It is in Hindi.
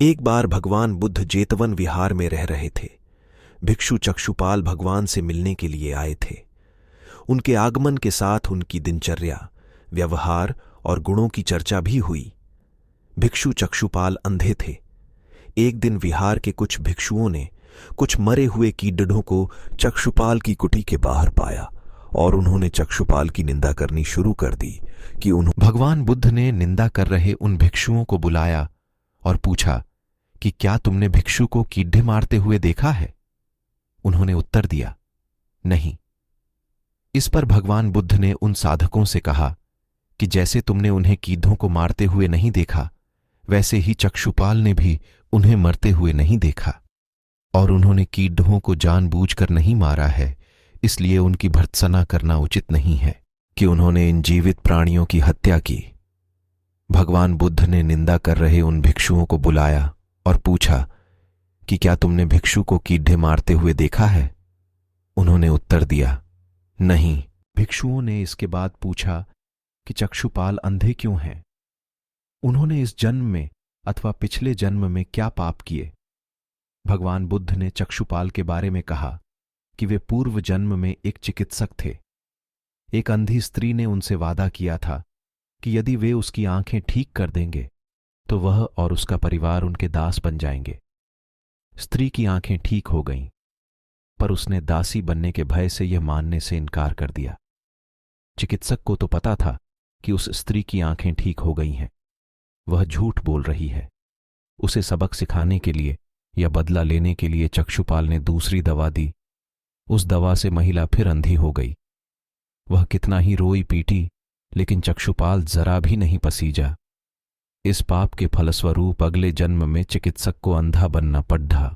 एक बार भगवान बुद्ध जेतवन विहार में रह रहे थे। भिक्षु चक्षुपाल भगवान से मिलने के लिए आए थे। उनके आगमन के साथ उनकी दिनचर्या, व्यवहार और गुणों की चर्चा भी हुई। भिक्षु चक्षुपाल अंधे थे। एक दिन विहार के कुछ भिक्षुओं ने कुछ मरे हुए कीड़ों को चक्षुपाल की कुटी के बाहर पाया और उन्होंने चक्षुपाल की निंदा करनी शुरू कर दी कि भगवान बुद्ध ने निंदा कर रहे उन भिक्षुओं को बुलाया और पूछा कि क्या तुमने भिक्षु को कीड़े मारते हुए देखा है? उन्होंने उत्तर दिया, नहीं। इस पर भगवान बुद्ध ने उन साधकों से कहा कि जैसे तुमने उन्हें कीड़ों को मारते हुए नहीं देखा, वैसे ही चक्षुपाल ने भी उन्हें मरते हुए नहीं देखा, और उन्होंने कीड़ों को जानबूझकर नहीं मारा है, इसलिए उनकी भर्त्सना करना उचित नहीं है कि उन्होंने इन जीवित प्राणियों की हत्या की। भगवान बुद्ध ने निंदा कर रहे उन भिक्षुओं को बुलाया और पूछा कि क्या तुमने भिक्षु को कीड़े मारते हुए देखा है? उन्होंने उत्तर दिया, नहीं। भिक्षुओं ने इसके बाद पूछा कि चक्षुपाल अंधे क्यों हैं? उन्होंने इस जन्म में अथवा पिछले जन्म में क्या पाप किए? भगवान बुद्ध ने चक्षुपाल के बारे में कहा कि वे पूर्व जन्म में एक चिकित्सक थे। एक अंधी स्त्री ने उनसे वादा किया था कि यदि वे उसकी आंखें ठीक कर देंगे तो वह और उसका परिवार उनके दास बन जाएंगे। स्त्री की आंखें ठीक हो गईं, पर उसने दासी बनने के भय से यह मानने से इनकार कर दिया। चिकित्सक को तो पता था कि उस स्त्री की आंखें ठीक हो गई हैं, वह झूठ बोल रही है। उसे सबक सिखाने के लिए या बदला लेने के लिए चक्षुपाल ने दूसरी दवा दी। उस दवा से महिला फिर अंधी हो गई। वह कितना ही रोई पीटी, लेकिन चक्षुपाल जरा भी नहीं पसीजा। इस पाप के फलस्वरूप अगले जन्म में चिकित्सक को अंधा बनना पड़ा।